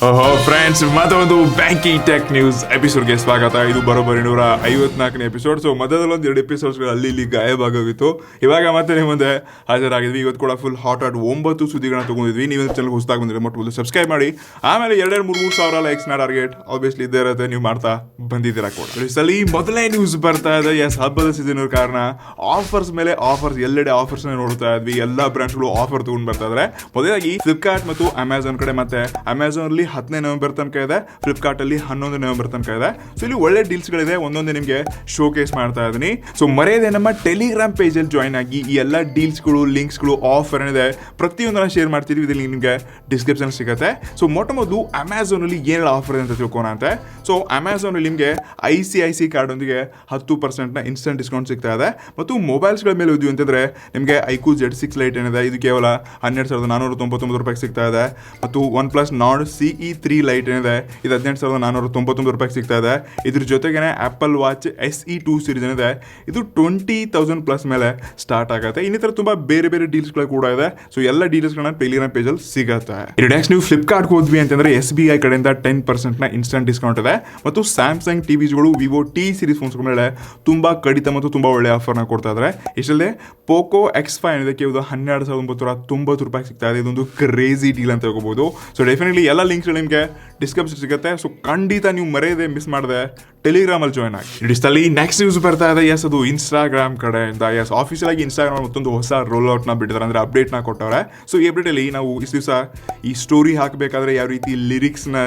ಓಹೋ ಫ್ರೆಂಡ್ಸ್, ಮತ್ತೊಂದು ಬ್ಯಾಂಕಿ tech news ಎಪಿಸೋಡ್ಗೆ ಸ್ವಾಗತ. ಇದು ಬರೋಬ್ಬರಿ 154ನೇ ಎಪಿಸೋಡ್. ಸೊ ಮೊದಲೊಂದು 2 ಎಪಿಸೋಡ್ಸ್ಗಳು ಅಲ್ಲಿ ಗಾಯಬ್ ಆಗೋಗಿತ್ತು. ಇವಾಗ ಮತ್ತೆ ನಿಮ್ಮ ಮುಂದೆ ಹಾಜರಾಗಿದ್ವಿ. ಇವತ್ತು ಕೂಡ ಫುಲ್ ಹಾಟ್ 9 ಸುದ್ದಿಗಳನ್ನ ತಗೊಂಡಿದ್ವಿ. ನೀವು ಚಾನಲ್ ಹೊಸದಾಗಿ ಬಂದರೆ ಮೊಟ್ಟಮೊದಲು ಸಬ್ಸ್ಕ್ರೈಬ್ ಮಾಡಿ. ಆಮೇಲೆ 2-3 ಸಾವಿರ ಲೈಕ್ಸ್ನ ಟಾರ್ಗೆಟ್ ಆಬ್ವಿಯಸ್ಲಿ ಇದ್ದೇ ಇರುತ್ತೆ. ನೀವು ಮಾಡ್ತಾ ಬಂದಿದ್ದೀರಾ ಕೂಡ. ಸಲ ಮೊದಲನೇ ನ್ಯೂಸ್ ಬರ್ತಾ ಇದೆ. ಹಬ್ಬದ ಸೀಸನ್ ಕಾರಣ ಆಫರ್ಸ್ ಮೇಲೆ ಆಫರ್ಸ್, ಎಲ್ಲೆಡೆ ಆಫರ್ಸ್ ನೋಡ್ತಾ ಇದ್ವಿ. ಎಲ್ಲ ಬ್ರಾಂಡ್ಸ್ಗಳು ಆಫರ್ ತಗೊಂಡು ಬರ್ತಾ ಇದ್ದಾರೆ. ಮೊದಲಾಗಿ ಫ್ಲಿಪ್ಕಾರ್ಟ್ ಮತ್ತು ಅಮೆಝಾನ್ ಕಡೆ, ಮತ್ತೆ ಅಮೆಝಾನ್ ಅಲ್ಲಿ 10ನೇ ನವೆಂಬರ್ ತನಕ ಇದೆ, ಫ್ಲಿಪ್ಕಾರ್ಟ್ ಅಲ್ಲಿ 11ನೇ ನವೆಂಬರ್ ತನಕ ಇದೆ. ಸೊ ಇಲ್ಲಿ ಒಳ್ಳೆ ಡೀಲ್ಸ್ ಗಳಿದೆ, ಒಂದೊಂದೇ ನಿಮಗೆ ಶೋ ಕೇಸ್ ಮಾಡ್ತಾ ಇದೀನಿ. ಸೊ ಮರೆಯದೆ ನಮ್ಮ ಟೆಲಿಗ್ರಾಮ್ ಪೇಜ್ ಅಲ್ಲಿ ಜಾಯ್ನ್ ಆಗಿ ಈ ಎಲ್ಲ ಡೀಲ್ಸ್ಗಳು, ಲಿಂಕ್ಸ್ಗಳು, ಆಫರ್ ಏನಿದೆ ಪ್ರತಿಯೊಂದನ್ನ ಶೇರ್ ಮಾಡ್ತೀವಿ. ಇದರಲ್ಲಿ ನಿಮಗೆ ಡಿಸ್ಕ್ರಿಪ್ಷನ್ ಸಿಗುತ್ತೆ. ಸೊ ಮೊದಲು ಅಮೆಝಾನ್ ಅಲ್ಲಿ ಏನೆಲ್ಲ ಆಫರ್ ಇದೆ ಅಂತ ತಿಳ್ಕೋಣ ಅಂತೆ. ಸೊ ಅಮೆಝಾನ್ ಅಲ್ಲಿ ನಿಮಗೆ ICICI ಕಾರ್ಡ್ ಒಂದಿಗೆ 10% ಇನ್ಸ್ಟೆಂಟ್ ಡಿಸ್ಕೌಂಟ್ ಸಿಗ್ತಾ ಇದೆ. ಮತ್ತು ಮೊಬೈಲ್ಸ್ಗಳ ಮೇಲೆ ಓದಿ ಅಂತಂದ್ರೆ ನಿಮಗೆ iQOO Z6 ಲೈಟ್ ಏನಿದೆ, ಇದು ಕೇವಲ 12,499 ರೂಪಾಯಿ ಸಿಗ್ತಾ ಇದೆ. ಮತ್ತು OnePlus Nord CE3 ಲೈಟ್ ಏನಿದೆ, ಇದು 18,499 ರೂಪಾಯಿ ಸಿಗ್ತಾ ಇದೆ. ಇದ್ರ ಜೊತೆಗೇನೆ ಆಪಲ್ ವಾಚ್ SE2 ಸೀರೀಸ್ ಏನಿದೆ, ಇದು 20,000 ಪ್ಲಸ್ ಮೇಲೆ ಸ್ಟಾರ್ಟ್ ಆಗುತ್ತೆ. ಇನ್ನಿತರ ತುಂಬಾ ಬೇರೆ ಬೇರೆ ಡೀಲ್ಸ್ಗಳು ಕೂಡ ಇದೆ. ಸೊ ಎಲ್ಲ ಡೀಲ್ಸ್ಗಳನ್ನ ಟೆಲಿಗ್ರಾಮ್ ಪೇಜಲ್ಲಿ ಸಿಗುತ್ತೆ. ನೆಕ್ಸ್ಟ್ ನೀವು ಫ್ಲಿಪ್ಕಾರ್ಟ್ ಹೋದ್ವಿ ಅಂತಂದ್ರೆ SBI ಕಡೆಯಿಂದ 10% ಇನ್ಸ್ಟೆಂಟ್ ಡಿಸ್ಕೌಂಟ್ ಇದೆ. ಮತ್ತು ಸ್ಯಾಮ್ಸಂಗ್ ಟಿವಿಸ್ಗಳು, ವಿವೋ T ಸೀರೀಸ್ ಫೋನ್ಸ್ ಮೇಲೆ ತುಂಬಾ ಕಡಿತ ಮತ್ತು ತುಂಬಾ ಒಳ್ಳೆ ಆಫರ್ನ ಕೊಡ್ತಾ ಇದ್ದಾರೆ. ಇಷ್ಟಲ್ಲದೆ ಪೋಕೋ X5 ಏನಿದೆ, ಕೇವಲ 12,990 ರೂಪಾಯಿ ಸಿಗ್ತಾ ಇದೆ. ಇದೊಂದು ಕ್ರೇಜಿ ಡೀಲ್ ಅಂತ ಹೇಳ್ಕೋಬಹುದು. ಸೊ ಡೆಫಿನೆಟ್ಲಿ ಎಲ್ಲ ಲಿಂಕ್ಸ್ ನಿಮಗೆ ಡಿಸ್ಕ್ರಿಪ್ಷನ್ ಸಿಗುತ್ತೆ. ಸೊ ಖಂಡಿತ ನೀವು ಮರೆಯದೆ ಮಿಸ್ ಮಾಡದೆ ಟೆಲಿಗ್ರಾಮ್ ಅಲ್ಲಿ ಜಾಯ್ನ್ ಆಗಿ. ಇಷ್ಟಲ್ಲಿ ನೆಕ್ಸ್ಟ್ ನ್ಯೂಸ್ ಬರ್ತಾ ಇದೆ. ಅದು ಇನ್ಸ್ಟಾಗ್ರಾಮ್ ಕಡೆಯಿಂದ. ಆಫೀಸಿಯಲ್ ಆಗಿ ಇನ್ಸ್ಟಾಗ್ರಾಮ್ ಮತ್ತೊಂದು ಹೊಸ ರೋಲ್ ಔಟ್ ನ ಬಿಟ್ಟಿದ್ದಾರೆ, ಅಂದ್ರೆ ಅಪ್ಡೇಟ್ ನ ಕೊಟ್ಟವ್ರೆ. ಸೊ ಈ ಅಪ್ಡೇಟ್ ಅಲ್ಲಿ ನಾವು ಇಷ್ಟು ದಿವಸ ಈ ಸ್ಟೋರಿ ಹಾಕಬೇಕಾದ್ರೆ ಯಾವ ರೀತಿ ಲಿರಿಕ್ಸ್ ನ,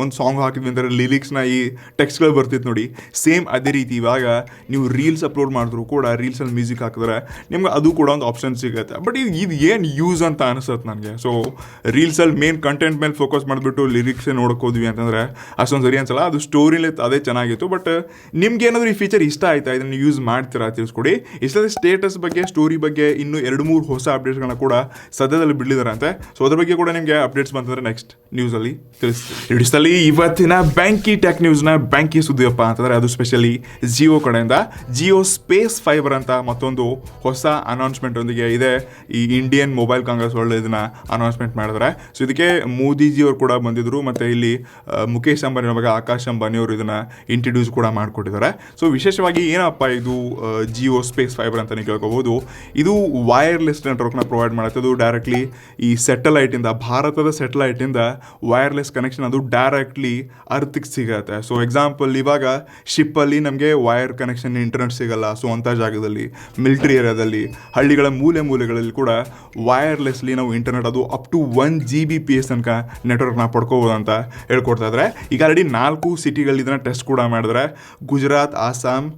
ಒಂದು ಸಾಂಗ್ ಹಾಕಿದ್ವಿ ಅಂದ್ರೆ ಲಿರಿಕ್ಸ್ ನ ಈ ಟೆಕ್ಸ್ಟ್ ಗಳು ಬರ್ತಿತ್ತು ನೋಡಿ, ಸೇಮ್ ಅದೇ ರೀತಿ ಇವಾಗ ನೀವು ರೀಲ್ಸ್ ಅಪ್ಲೋಡ್ ಮಾಡಿದ್ರು ಕೂಡ ರೀಲ್ಸ್ ಅಲ್ಲಿ ಮ್ಯೂಸಿಕ್ ಹಾಕಿದ್ರೆ ನಿಮ್ಗೆ ಅದು ಕೂಡ ಒಂದು ಆಪ್ಷನ್ ಸಿಗುತ್ತೆ. ಬಟ್ ಇದು ಏನು ಯೂಸ್ ಅಂತ ಅನಿಸುತ್ತೆ ನನಗೆ. ಸೊ ರೀಲ್ಸ್ ಅಲ್ಲಿ ಮೇನ್ ಕಂಟೆಂಟ್ ಮೇಲೆ ಫೋಕಸ್ ಮಾಡಿಬಿಟ್ಟು ಲಿರಿಕ್ಸ್ ನೋಡಕ್ ಹೋದ್ವಿ ಅಂತಂದ್ರೆ ಅಷ್ಟೊಂದು ಸರಿ ಅನ್ಸಲ್ಲ. ಅದು ಸ್ಟೋರಿಲಿ ಅದೇ ಚೆನ್ನಾಗಿತ್ತು. ಬಟ್ ನಿಮ್ಗೆ ಏನಾದರೂ ಈ ಫೀಚರ್ ಇಷ್ಟ ಆಯ್ತಾ, ಇದನ್ನು ಯೂಸ್ ಮಾಡ್ತೀರಾ ತಿಳಿಸ್ಕೊಡಿ. ಇಷ್ಟೇ ಸ್ಟೇಟಸ್ ಬಗ್ಗೆ, ಸ್ಟೋರಿ ಬಗ್ಗೆ ಇನ್ನೂ 2-3 ಹೊಸ ಅಪ್ಡೇಟ್ಸ್ಗಳನ್ನ ಕೂಡ ಸದ್ಯದಲ್ಲಿ ಬಿಡಲಿದಾರಂತೆ. ಸೊ ಅದ್ರ ಬಗ್ಗೆ ಕೂಡ ನಿಮಗೆ ಅಪ್ಡೇಟ್ಸ್ ಬಂತಂದ್ರೆ ನೆಕ್ಸ್ಟ್ ನ್ಯೂಸ್ ಅಲ್ಲಿ ತಿಳಿಸ್ತೀವಿ. ಇಷ್ಟಲ್ಲಿ ಇವತ್ತಿನ ಬ್ಯಾಂಕಿ ಟೆಕ್ ನ್ಯೂಸ್ನ ಬ್ಯಾಂಕಿ ಸುದ್ದಿಯಪ್ಪ ಅಂತಂದ್ರೆ ಅದು ಸ್ಪೆಷಲಿ ಜಿಯೋ ಕಡೆಯಿಂದ. ಜಿಯೋ ಸ್ಪೇಸ್ ಫೈಬರ್ ಅಂತ ಮತ್ತೊಂದು ಹೊಸ ಅನೌನ್ಸ್ಮೆಂಟ್ ಒಂದಿಗೆ ಇದೆ. ಈ ಇಂಡಿಯನ್ ಮೊಬೈಲ್ ಕಾಂಗ್ರೆಸ್ ಒಳ್ಳೆ ಇದನ್ನ ಅನೌನ್ಸ್ಮೆಂಟ್ ಮಾಡಿದ್ರೆ. ಸೊ ಇದಕ್ಕೆ ಮೋದಿಜಿ ಅವರು ಕೂಡ ಬಂದಿದ್ರು. ಮತ್ತೆ ಇಲ್ಲಿ ಮುಖೇಶ್ ಅಂಬಾನಿ ಮಗ ಆಕಾಶ್ ಅಂಬಾನಿ ಅವರು ಇದನ್ನ ಇಂಟ್ರಡ್ಯೂಸ್ ಕೂಡ ಮಾಡಿಕೊಟ್ಟಿದ್ದಾರೆ. ಸೊ ವಿಶೇಷವಾಗಿ ಏನಪ್ಪ ಇದು ಜಿಯೋ ಸ್ಪೇಸ್ ಫೈಬರ್ ಅಂತ ನೀವು ಕೇಳ್ಕೋಬಹುದು. ಇದು ವೈರ್ಲೆಸ್ ನೆಟ್ವರ್ಕ್ನ ಪ್ರೊವೈಡ್ ಮಾಡುತ್ತೆ. ಅದು ಡೈರೆಕ್ಟ್ಲಿ ಈ ಸ್ಯಾಟಲೈಟ್ ಇಂದ, ಭಾರತದ ಸ್ಯಾಟಲೈಟ್ ಇಂದ ವೈರ್ಲೆಸ್ ಕನೆಕ್ಷನ್ ಅದು ಡೈರೆಕ್ಟ್ಲಿ ಅರ್ತ್ಗೆ ಸಿಗತ್ತೆ. ಸೊ ಎಕ್ಸಾಂಪಲ್, ಇವಾಗ ಶಿಪ್ ಅಲ್ಲಿ ನಮಗೆ ವೈರ್ ಕನೆಕ್ಷನ್, ಇಂಟರ್ನೆಟ್ ಸಿಗಲ್ಲ. ಸೊ ಅಂತ ಜಾಗದಲ್ಲಿ, ಮಿಲಿಟರಿ ಏರಿಯಾದಲ್ಲಿ, ಹಳ್ಳಿಗಳ ಮೂಲೆಗಳಲ್ಲಿ ಕೂಡ ವೈರ್ಲೆಸ್ಲಿ ನಾವು ಇಂಟರ್ನೆಟ್ ಅದು ಅಪ್ ಟು 1 Gbps ತನಕ ನೆಟ್ವರ್ಕ್ನ ಪಡ್ಕೋಬೋದು ಅಂತ ಹೇಳ್ಕೊಡ್ತಾ ಇದ್ದಾರೆ. ಈಗ ಆಲ್ರೆಡಿ 4 ಸಿಟಿಗಳಲ್ಲಿ ಇದನ್ನ ಟೆಸ್ಟ್ ಕೂಡ ಮಾಡಿದ್ರೆ. ಗುಜರಾತ್, ಆಸಾಮ್,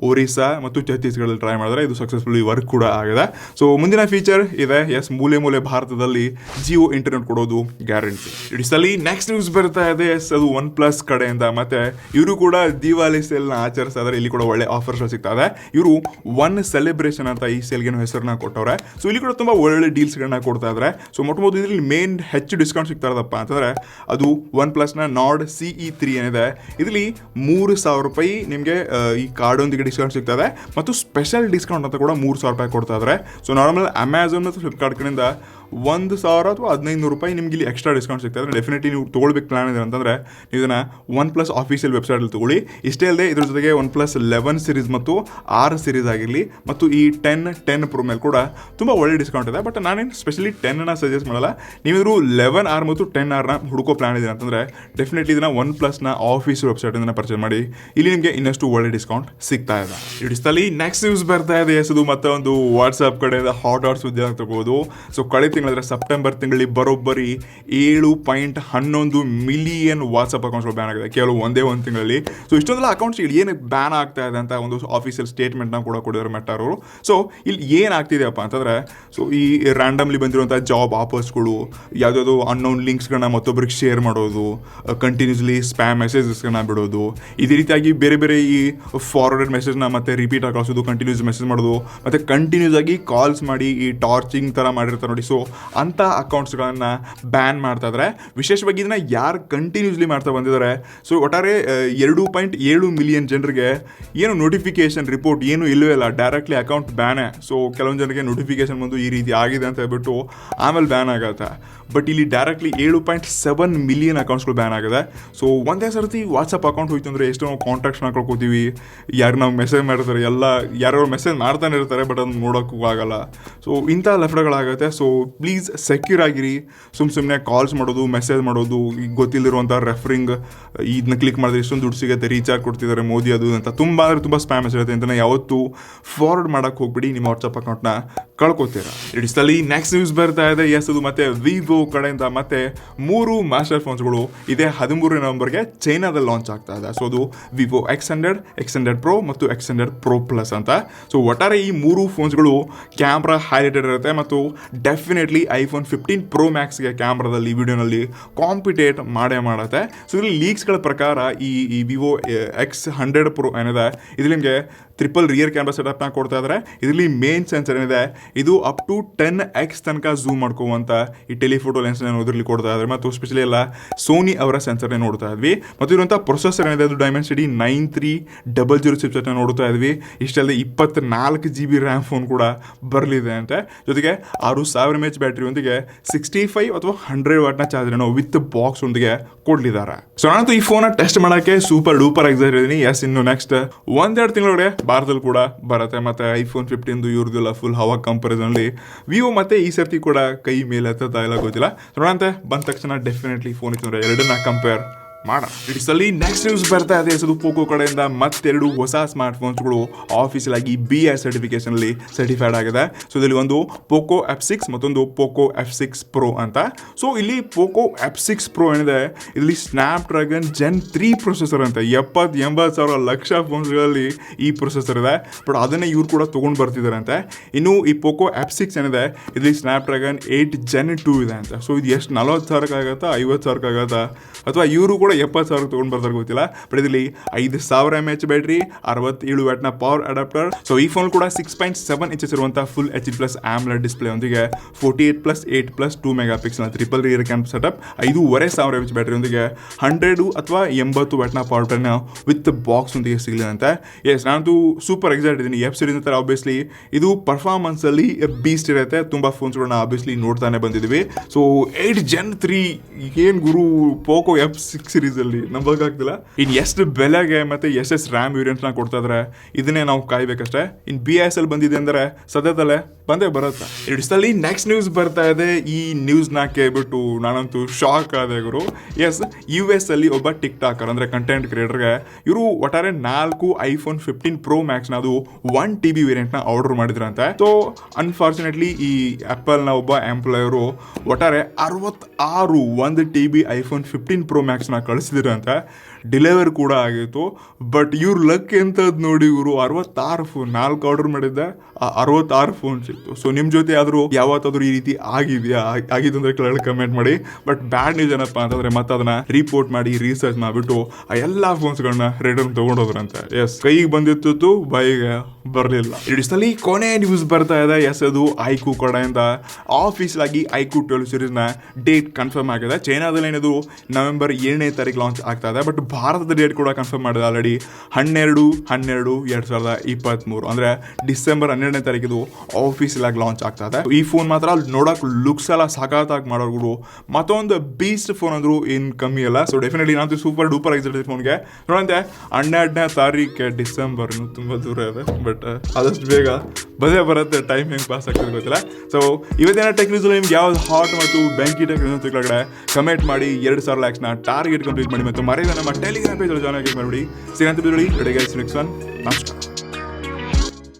ಒರಿಸ್ಸಾ ಮತ್ತು ಛತ್ತೀಸ್ಗಢಲ್ಲಿ ಟ್ರೈ ಮಾಡಿದ್ರೆ ಇದು ಸಕ್ಸಸ್ಫುಲಿ ವರ್ಕ್ ಕೂಡ ಆಗಿದೆ. ಸೊ ಮುಂದಿನ ಫೀಚರ್ ಇದೆ. ಮೂಲೆ ಭಾರತದಲ್ಲಿ ಜಿಯೋ ಇಂಟರ್ನೆಟ್ ಕೊಡೋದು ಗ್ಯಾರಂಟಿ. ಇಡಿಸಲಿ ನೆಕ್ಸ್ಟ್ ನ್ಯೂಸ್ ಬರ್ತಾ ಇದೆ. ಅದು OnePlus ಕಡೆಯಿಂದ. ಮತ್ತೆ ಇವರು ಕೂಡ ದಿವಾಲಿ ಸೇಲ್ನ ಆಚರಿಸ್ತಾ ಇದ್ದಾರೆ. ಇಲ್ಲಿ ಕೂಡ ಒಳ್ಳೆ ಆಫರ್ಸ್ ಸಿಗ್ತಾ ಇದೆ. ಇವರು ಒನ್ ಸೆಲೆಬ್ರೇಷನ್ ಅಂತ ಈ ಸೇಲ್ಗೆ ಹೆಸರನ್ನ ಕೊಟ್ಟವ್ರೆ. ಸೊ ಇಲ್ಲಿ ಕೂಡ ತುಂಬಾ ಒಳ್ಳೆ ಡೀಲ್ಸ್ಗಳನ್ನ ಕೊಡ್ತಾ ಇದ್ದಾರೆ. ಸೊ ಮೊದಲು ಇದರಲ್ಲಿ ಮೇನ್ ಹೆಚ್ಚು ಡಿಸ್ಕೌಂಟ್ ಸಿಗ್ತಾ ಇರೋದಪ್ಪ ಅಂತಂದ್ರೆ ಅದು OnePlusನ Nord CE3 ಏನಿದೆ. ಇದರಲ್ಲಿ 3,000 ರೂಪಾಯಿ ನಿಮಗೆ ಈ ಕಾರ್ಡ್ ಒಂದಿಗೆ ಡಿಸ್ಕೌಂಟ್ ಸಿಗ್ತದೆ. ಮತ್ತು ಸ್ಪೆಷಲ್ ಡಿಸ್ಕೌಂಟ್ ಅಂತ ಕೂಡ 3,000 ರೂಪಾಯಿ ಕೊಡ್ತಾ ಇದ್ದಾರೆ. ಸೊ ನಾರ್ಮಲ್ ಅಮೆಝಾನ್ ಮತ್ತು ಫ್ಲಿಪ್ಕಾರ್ಟ್ ಕಡೆಯಿಂದ 1,000 ಅಥವಾ 1,500 ರೂಪಾಯಿ ನಿಮ್ಗೆ ಇಲ್ಲಿ ಎಕ್ಸ್ಟ್ರಾ ಡಿಸ್ಕೌಂಟ್ ಸಿಗ್ತದೆ. ಡೆಫಿನೆಟ್ಲಿ ನೀವು ತೊಗೊಳ್ಬೇಕು ಪ್ಲಾನ್ ಇದೆ ಅಂತಂದ್ರೆ ನೀವು ಇದನ್ನ OnePlus ಆಫೀಷಿಯಲ್ ವೆಬ್ಸೈಟಲ್ಲಿ ತೊಗೊಳ್ಳಿ. ಇಷ್ಟೇ ಅಲ್ಲದೆ ಇದ್ರ ಜೊತೆಗೆ OnePlus 11 ಸೀರೀಸ್ ಮತ್ತು R ಸೀರೀಸ್ ಆಗಿರಲಿ ಮತ್ತು ಈ 10 Pro ಮೇಲೆ ಕೂಡ ತುಂಬ ಒಳ್ಳೆ ಡಿಸ್ಕೌಂಟ್ ಇದೆ. ಬಟ್ ನಾನೇನು ಸ್ಪೆಷಲಿ 10ನ ಸಜೆಸ್ಟ್ ಮಾಡಲ್ಲ. ನೀವಿದ್ರು 11R ಮತ್ತು 10Rನ ಹುಡುಕೋ ಪ್ಲಾನ್ ಇದೆ ಅಂತಂದ್ರೆ ಡೆಫಿನೆಟ್ಲಿ ಇದನ್ನ OnePlusನ ಆಫೀಸಿಯಲ್ ವೆಬ್ಸೈಟಿಂದ ಪರ್ಚೇಸ್ ಮಾಡಿ. ಇಲ್ಲಿ ನಿಮಗೆ ಇನ್ನಷ್ಟು ಒಳ್ಳೆ ಡಿಸ್ಕೌಂಟ್ ಸಿಗ್ತಾ ಇದೆ. ಇಡಿಸ್ತಲ್ಲಿ ನೆಕ್ಸ್ಟ್ ನ್ಯೂಸ್ ಬರ್ತಾ ಇದೆ. ಅದು ಮತ್ತೆ ಒಂದು ವಾಟ್ಸ್ಆಪ್ ಕಡೆಯಿಂದ ಹಾಟ್ ಸುದ್ದಿ ಅಂತ ತಗೋದು. ಸೊ ಕಳೆದ ತಿಂಗಳಂದ್ರೆ ಸೆಪ್ಟೆಂಬರ್ ತಿಂಗಳಲ್ಲಿ ಬರೋಬ್ಬರಿ 7.11 ಮಿಲಿಯನ್ ವಾಟ್ಸ್ಆಪ್ ಅಕೌಂಟ್ಸ್ಗಳು ಬ್ಯಾನ್ ಆಗಿದೆ ಕೇವಲ ಒಂದೇ ಒಂದು ತಿಂಗಳಲ್ಲಿ. ಸೊ ಇಷ್ಟೊಂದೆಲ್ಲ ಅಕೌಂಟ್ಸ್ ಇಲ್ಲಿ ಏನು ಬ್ಯಾನ್ ಆಗ್ತಾ ಇದೆ ಅಂತ ಒಂದು ಆಫೀಸಿಯಲ್ ಸ್ಟೇಟ್ಮೆಂಟ್ನ ಕೂಡ ಕೊಡಿದ್ದಾರೆ ಮೆಟಾ ಅವರು. ಸೊ ಇಲ್ಲಿ ಏನಾಗ್ತಿದೆಯಪ್ಪ ಅಂತಂದ್ರೆ, ಸೊ ಈ ರ್ಯಾಂಡಮ್ಲಿ ಬಂದಿರುವಂಥ ಜಾಬ್ ಆಫರ್ಸ್ಗಳು, ಯಾವುದಾದ್ರು ಅನ್ನೋನ್ ಲಿಂಕ್ಸ್ಗಳನ್ನ ಮತ್ತೊಬ್ಬರಿಗೆ ಶೇರ್ ಮಾಡೋದು, ಕಂಟಿನ್ಯೂಸ್ಲಿ ಸ್ಪ್ಯಾಮ್ ಮೆಸೇಜಸ್ಗಳನ್ನ ಬಿಡೋದು, ಇದೇ ರೀತಿಯಾಗಿ ಬೇರೆ ಬೇರೆ ಈ ಫಾರ್ವರ್ಡೆಡ್ ಮೆಸೇಜ್ನ ಮತ್ತೆ ರಿಪೀಟ್ ಆಗಿ ಕಳಿಸೋದು, ಕಂಟಿನ್ಯೂಸ್ ಮೆಸೇಜ್ ಮಾಡೋದು, ಮತ್ತೆ ಕಂಟಿನ್ಯೂಸ್ ಆಗಿ ಕಾಲ್ಸ್ ಮಾಡಿ ಈ ಟಾರ್ಚಿಂಗ್ ಥರ ಮಾಡಿರ್ತಾರೆ ನೋಡಿ. ಸೊ ಅಂಥ ಅಕೌಂಟ್ಸ್ಗಳನ್ನು ಬ್ಯಾನ್ ಮಾಡ್ತಾ ಇದ್ದಾರೆ. ವಿಶೇಷವಾಗಿ ಇದನ್ನ ಯಾರು ಕಂಟಿನ್ಯೂಸ್ಲಿ ಮಾಡ್ತಾ ಬಂದಿದ್ದಾರೆ. ಸೊ ಒಟ್ಟಾರೆ 2.7 ಮಿಲಿಯನ್ ಜನರಿಗೆ ಏನು ನೋಟಿಫಿಕೇಶನ್ ರಿಪೋರ್ಟ್ ಏನು ಇಲ್ಲವೇ ಇಲ್ಲ, ಡೈರೆಕ್ಟ್ಲಿ ಅಕೌಂಟ್ ಬ್ಯಾನೇ. ಸೊ ಕೆಲವೊಂದು ಜನರಿಗೆ ನೋಟಿಫಿಕೇಶನ್ ಬಂದು ಈ ರೀತಿ ಆಗಿದೆ ಅಂತ ಹೇಳ್ಬಿಟ್ಟು ಆಮೇಲೆ ಬ್ಯಾನ್ ಆಗತ್ತೆ. ಬಟ್ ಇಲ್ಲಿ ಡೈರೆಕ್ಟ್ಲಿ 7.7 ಮಿಲಿಯನ್ ಅಕೌಂಟ್ಸ್ಗಳು ಬ್ಯಾನ್ ಆಗಿದೆ. ಸೊ ಒಂದೇ ಸರ್ತಿ ವಾಟ್ಸಪ್ ಅಕೌಂಟ್ ಹೋಯ್ತು ಅಂದರೆ ಎಷ್ಟೋ ನಾವು ಕಾಂಟ್ಯಾಕ್ಟ್ಸ್ನ ಕಳ್ಕೊತೀವಿ, ಯಾರು ನಾವು ಮೆಸೇಜ್ ಮಾಡಿರ್ತಾರೆ ಎಲ್ಲ ಯಾರು ಮೆಸೇಜ್ ಮಾಡ್ತಾನೆ ಇರ್ತಾರೆ, ಬಟ್ ಅದನ್ನು ನೋಡೋಕ್ಕೂ ಆಗಲ್ಲ. ಸೊ ಇಂಥ ಲಫ್ಡಗಳಾಗುತ್ತೆ. ಸೊ ಪ್ಲೀಸ್ ಸೆಕ್ಯೂರ್ ಆಗಿರಿ. ಸುಮ್ಮನೆ ಕಾಲ್ಸ್ ಮಾಡೋದು, ಮೆಸೇಜ್ ಮಾಡೋದು, ಈಗ ಗೊತ್ತಿಲ್ಲಿರುವಂಥ ರೆಫರಿಂಗ್ ಇದನ್ನ ಕ್ಲಿಕ್ ಮಾಡಿದ್ರೆ ಇಷ್ಟೊಂದು ದುಡ್ಡು ಸಿಗುತ್ತೆ, ರೀಚಾರ್ಜ್ ಕೊಡ್ತಿದ್ದಾರೆ ಮೋದಿ ಅದು ಅಂತ ತುಂಬ ಅಂದರೆ ತುಂಬ ಸ್ಪ್ಯಾಮ್ ಮೆಸೇಜ್ ಇರುತ್ತೆ ಅಂತ ಯಾವತ್ತೂ ಫಾರ್ವರ್ಡ್ ಮಾಡೋಕ್ಕೆ ಹೋಗ್ಬಿಡಿ, ನಿಮ್ಮ ವಾಟ್ಸಪ್ ಅಕೌಂಟ್ನ ಕಳ್ಕೊತೀರಾ. ಇಡಿಸ್ಟಲ್ಲಿ ನೆಕ್ಸ್ಟ್ ನ್ಯೂಸ್ ಬರ್ತಾ ಇದೆ. ಎಸ್, ಅದು ಮತ್ತೆ ವಿವೋ ಕಡೆಯಿಂದ ಮತ್ತೆ 3 ಮಾಸ್ಟರ್ ಫೋನ್ಸ್ಗಳು ಇದೇ 13 ನವೆಂಬರ್ಗೆ ಚೈನಾದಲ್ಲಿ ಲಾಂಚ್ ಆಗ್ತಾ ಇದೆ. ಸೊ ಅದು ವಿವೋ X100, X100 Pro ಮತ್ತು X100 Pro Plus ಅಂತ. ಸೊ ಒಟ್ಟಾರೆ ಈ 3 ಫೋನ್ಸ್ಗಳು ಕ್ಯಾಮ್ರಾ ಹೈಲೈಟೆಡ್ ಇರುತ್ತೆ ಮತ್ತು ಡೆಫಿನೆಟ್ಲಿ iPhone 15 Pro Maxಗೆ ಕ್ಯಾಮ್ರಾದಲ್ಲಿ ವಿಡಿಯೋನಲ್ಲಿ ಕಾಂಪಿಟೇಟ್ ಮಾಡುತ್ತೆ. ಸೊ ಇಲ್ಲಿ ಲೀಕ್ಸ್ಗಳ ಪ್ರಕಾರ ಈ ವಿವೋ X100 Pro ಏನಿದೆ ಇದು ನಿಮಗೆ ಟ್ರಿಪಲ್ ರಿಯರ್ ಕ್ಯಾಮ್ರಾ ಸೆಟಪ್ನ ಕೊಡ್ತಾ ಇದ್ದಾರೆ. ಇದರಲ್ಲಿ ಮೇನ್ ಸೆನ್ಸರ್ ಏನಿದೆ ಇದು ಅಪ್ ಟು 10x ತನಕ ಝೂಮ್ ಮಾಡ್ಕೋವಂಥ ಈ ಟೆಲಿಫೋಟೋ ಲೆನ್ಸ್ನ ಇದರಲ್ಲಿ ಕೊಡ್ತಾ ಇದ್ದಾರೆ. ಮತ್ತು ಸ್ಪೆಷಲಿ ಎಲ್ಲ ಸೋನಿ ಅವರ ಸೆನ್ಸರ್ನೇ ನೋಡ್ತಾ ಇದ್ವಿ. ಮತ್ತು ಇರುವಂಥ ಪ್ರೊಸೆಸರ್ ಏನಿದೆ ಅದು Dimensity 9300 ಚಿಪ್ಸೆಟ್ನ ನೋಡ್ತಾ ಇದ್ವಿ. ಇಷ್ಟಲ್ಲದೆ 24 GB ರ್ಯಾಮ್ ಫೋನ್ ಕೂಡ ಬರಲಿದೆ ಅಂತೆ. ಜೊತೆಗೆ 6000 mAh ಬ್ಯಾಟ್ರಿಯೊಂದಿಗೆ 65 ಅಥವಾ 100 ವಾಟ್ನ ಚಾರ್ಜರ್ನ ವಿತ್ ಬಾಕ್ಸ್ ಒಂದಿಗೆ ಕೊಡಲಿದ್ದಾರೆ. ಸೊ ನಾನಂತೂ ಈ ಫೋನ್ನ ಟೆಸ್ಟ್ ಮಾಡೋಕ್ಕೆ ಸೂಪರ್ ಡೂಪರ್ ಎಕ್ಸೈಟೆಡ್ ಇದ್ದೀನಿ. ಎಸ್, ಇನ್ನು ನೆಕ್ಸ್ಟ್ 1-2 ತಿಂಗಳೊಳಗೆ ಭಾರತದಲ್ಲಿ ಕೂಡ ಬರುತ್ತೆ. ಮತ್ತು iPhone 15 ಇವ್ರದ್ದೆಲ್ಲ ಫುಲ್ ಹವಾ ಕಂಪಾರಿಸನ್ಲಿ ವಿವೋ ಮತ್ತೆ ಈ ಸರ್ತಿ ಕೂಡ ಕೈ ಮೇಲೆ ಹತ್ತದ ಇಲ್ಲ ಗೊತ್ತಿಲ್ಲ. ನೋಡಂತೆ ಬಂದ ತಕ್ಷಣ ಡೆಫಿನೆಟ್ಲಿ ಫೋನ್ ಇತ್ತು ಎರಡನ್ನ ಕಂಪೇರ್ ಮಾಡೋಣ. ಇಡಿಸಲ್ಲಿ ನೆಕ್ಸ್ಟ್ ನ್ಯೂಸ್ ಬರ್ತಾ ಇದೆ. ಅದು ಪೋಕೋ ಕಡೆಯಿಂದ ಮತ್ತೆರಡು ಹೊಸ ಸ್ಮಾರ್ಟ್ ಫೋನ್ಸ್ಗಳು ಆಫೀಸಿಯಲ್ ಆಗಿ BIS ಸರ್ಟಿಫಿಕೇಶನಲ್ಲಿ ಸರ್ಟಿಫೈಡ್ ಆಗಿದೆ. ಸೊ ಇದರಲ್ಲಿ ಒಂದು ಪೋಕೋ F6 ಮತ್ತೊಂದು ಪೋಕೋ F6 Pro ಅಂತ. ಸೊ ಇಲ್ಲಿ ಪೋಕೋ F6 Pro ಏನಿದೆ ಇದರಲ್ಲಿ ಸ್ನ್ಯಾಪ್ಡ್ರ್ಯಾಗನ್ Gen 3 ಪ್ರೊಸೆಸರ್ ಅಂತ 70-80 ಸಾವಿರ ಲಕ್ಷ ಫೋನ್ಸ್ಗಳಲ್ಲಿ ಈ ಪ್ರೊಸೆಸರ್ ಇದೆ. ಬಟ್ ಅದನ್ನೇ ಇವ್ರು ಕೂಡ ತೊಗೊಂಡು ಬರ್ತಿದ್ದಾರೆ ಅಂತೆ. ಇನ್ನು ಈ ಪೋಕೋ F6 ಏನಿದೆ ಇದರಲ್ಲಿ ಸ್ನ್ಯಾಪ್ಡ್ರ್ಯಾಗನ್ 8 Gen 2 ಇದೆ ಅಂತ. ಸೊ ಇದು ಎಷ್ಟು 40,000 50,000 ಅಥವಾ ಇವರು ಕೂಡ 70,000 ತೊಗೊಂಡು ಬರ್ತಾರೆ ಗೊತ್ತಿಲ್ಲ. ಬಟ್ ಇದರಲ್ಲಿ 5000 mAh ಬ್ಯಾಟ್ರಿ, 67 ವ್ಯಾಟ್ನ ಪವರ್ ಅಡಾಪ್ಟರ್. ಸೊ ಈ ಫೋನ್ ಕೂಡ 6.7 inches ಇರುವಂಥ ಫುಲ್ HD+ AMOLED ಡಿಸ್ಪ್ಲೇ ಒಂದಿಗೆ 48+8+2 megapixel triple rear camera setup, 5500 mAh ಬ್ಯಾಟ್ರಿಯೊಂದಿಗೆ 100 ಅಥವಾ 80 ವ್ಯಾಟ್ನ ಪವರ್ ಬಟನ್ ವಿತ್ ಬಾಕ್ಸ್ ಒಂದಿಗೆ ಸಿಗಲಿದೆ. ಎಸ್, ನಾನಂತೂ ಸೂಪರ್ ಎಕ್ಸೈಟ್ ಇದ್ದೀನಿ. F ಸೀರೀಸ್ ಅಂತಾರೆ ಆಬ್ವಿಯಸ್ಲಿ ಇದು ಪರ್ಫಾರ್ಮೆನ್ಸಲ್ಲಿ ಬೀಸ್ಟ್ ಇರುತ್ತೆ. ತುಂಬ ಫೋನ್ಸ್ಗಳನ್ನ ಆಬ್ವಿಯಸ್ಲಿ ನೋಡ್ತಾನೆ ಬಂದಿದ್ದೀವಿ. ಸೊ 8 Gen 3 ಏನು ಗುರು ಪೋಕೋ F6 ಸೀರೀಸಲ್ಲಿ ನಂಬೋಕ್ಕಾಗ್ತಿಲ್ಲ. ಇನ್ನು ಎಷ್ಟು ಬೆಲೆಗೆ ಮತ್ತು ಎಷ್ಟು ರ್ಯಾಮ್ ವೇರಿಯಂಟ್ನ ಕೊಡ್ತಾ ಇದ್ದಾರೆ ಇದನ್ನೇ ನಾವು ಕಾಯ್ಬೇಕಷ್ಟೇ. ಇನ್ನು BIS ಅಲ್ಲಿ ಬಂದಿದೆ ಅಂದರೆ ಸದ್ಯದಲ್ಲೇ ಬಂದೇ ಬರುತ್ತೆ. ಇಡಿಸ್ಟಲ್ಲಿ ನೆಕ್ಸ್ಟ್ ನ್ಯೂಸ್ ಬರ್ತಾ ಇದೆ. ಈ ನ್ಯೂಸ್ನ ಕೇಳ್ಬಿಟ್ಟು ನಾನಂತೂ ಶಾಕ್ ಆದೆ ಗುರು. ಎಸ್, US ಅಲ್ಲಿ ಒಬ್ಬ ಟಿಕ್ಟಾಕರ್ ಅಂದರೆ ಕಂಟೆಂಟ್ ಕ್ರಿಯೇಟರ್ಗೆ ಇವರು ಒಟ್ಟಾರೆ 4 iPhone 15 Pro Maxನ ಅದು 1 TB ವೇರಿಯಂಟ್ನ ಆರ್ಡರ್ ಮಾಡಿದ್ರಂತೆ. ಸೊ ಅನ್ಫಾರ್ಚುನೇಟ್ಲಿ ಈ ಆ್ಯಪಲ್ನ ಒಬ್ಬ ಎಂಪ್ಲಾಯರು ಒಟ್ಟಾರೆ 66 1 TB iPhone 15 Pro Maxನ ಕಳಿಸಿದ್ರಂತೆ. ಡೆಲಿವರಿ ಕೂಡ ಆಗಿತ್ತು. ಬಟ್ ಇವ್ರ ಲಕ್ ಎಂಥದ್ದು ನೋಡಿ ಇವರು 66 ಫೋನ್ 4 ಆರ್ಡರ್ ಮಾಡಿದ್ದೆ 66 ಫೋನ್ ಸಿಕ್ತು. ಸೊ ನಿಮ್ಮ ಜೊತೆ ಆದರೂ ಯಾವತ್ತಾದರೂ ಈ ರೀತಿ ಆಗಿದೆಯಾ? ಆಗಿದ್ದು ಅಂದರೆ ಕೆಳಗಡೆ ಕಮೆಂಟ್ ಮಾಡಿ. ಬಟ್ ಬ್ಯಾಡ್ ನ್ಯೂಸ್ ಏನಪ್ಪ ಅಂತಂದರೆ ಮತ್ತೆ ಅದನ್ನು ರಿಪೋರ್ಟ್ ಮಾಡಿ ರಿಸರ್ಚ್ ಮಾಡಿಬಿಟ್ಟು ಆ ಎಲ್ಲ ಫೋನ್ಸ್ಗಳನ್ನ ರಿಟರ್ನ್ ತೊಗೊಂಡೋದ್ರಂತೆ. ಎಸ್, ಕೈಗೆ ಬಂದಿತ್ತು ಬಾಯಿಗೆ ಬರಲಿಲ್ಲ. ಇಡಿಸ್ಟಲ್ಲಿ ಕೊನೆ ನ್ಯೂಸ್ ಬರ್ತಾ ಇದೆ. ಎಸ್, ಅದು iQOO ಕಡೆಯಿಂದ ಆಫೀಸಿಯಲ್ ಆಗಿ iQOO 12 ಸೀರೀಸ್ನ ಡೇಟ್ ಕನ್ಫರ್ಮ್ ಆಗಿದೆ. ಚೈನಾದಲ್ಲಿ ಏನಿದು ನವೆಂಬರ್ 7ನೇ ತಾರೀಕು ಲಾಂಚ್ ಆಗ್ತಾ ಇದೆ. ಬಟ್ ಭಾರತದ ಡೇಟ್ ಕೂಡ ಕನ್ಫರ್ಮ್ ಮಾಡಿದೆ ಆಲ್ರೆಡಿ 12/12/2023 ಅಂದರೆ ಡಿಸೆಂಬರ್ 12ನೇ ತಾರೀಕಿದು ಆಫೀಸಿಯಲ್ ಆಗಿ ಲಾಂಚ್ ಆಗ್ತಾ ಇದೆ. ಈ ಫೋನ್ ಮಾತ್ರ ನೋಡೋಕೆ ಲುಕ್ಸ್ ಎಲ್ಲ ಸಖತ್ತಾಗಿ ಮಾಡೋರು. ಮತ್ತೊಂದು ಬೀಸ್ಟ್ ಫೋನ್ ಅಂದ್ರು ಏನು ಕಮ್ಮಿ ಅಲ್ಲ. ಸೊ ಡೆಫಿನೆಟ್ಲಿ ನಾನು ಸೂಪರ್ ಡೂಪರ್ ಎಕ್ಸೈಟೆಡ್ ಫೋನ್ಗೆ. ನೋಡಂತೆ 12ನೇ ತಾರೀಕು ಡಿಸೆಂಬರ್ ಇನ್ನು ತುಂಬ ದೂರ ಇದೆ. ಬಟ್ ಆದಷ್ಟು ಬೇಗ ಬದೇ ಬರುತ್ತೆ. ಟೈಮ್ ಹೆಂಗೆ ಪಾಸ್ ಆಗ್ತದೆ ಗೊತ್ತಿಲ್ಲ. ಸೊ ಇವತ್ತಿನ ಟೆಕ್ ನ್ಯೂಸ್ ನಿಮ್ಗೆ ಯಾವ್ದು ಹಾಟ್ ಮತ್ತು ಬೆಂಕಿ ಟೆಕ್ ನ್ಯೂಸ್ ಕೆಳಗಡೆ ಕಮೆಂಟ್ ಮಾಡಿ 2,000 ಲೈಕ್ಸ್ನ ಟಾರ್ಗೆಟ್ ಕಂಪ್ಲೀಟ್ ಮಾಡಿ. ಮತ್ತು ಮರೆಯದ ನಮ್ಮ ಟೆಲಿಗ್ರಾಮ್ ಪೇಜಲ್ಲಿ ಜಾಯ್ನ್ ಆಗಿ ಮಾಡಿಬಿಡಿ. ಸಿಗಂತ ಬಿಡಿ. ನಮಸ್ಕಾರ.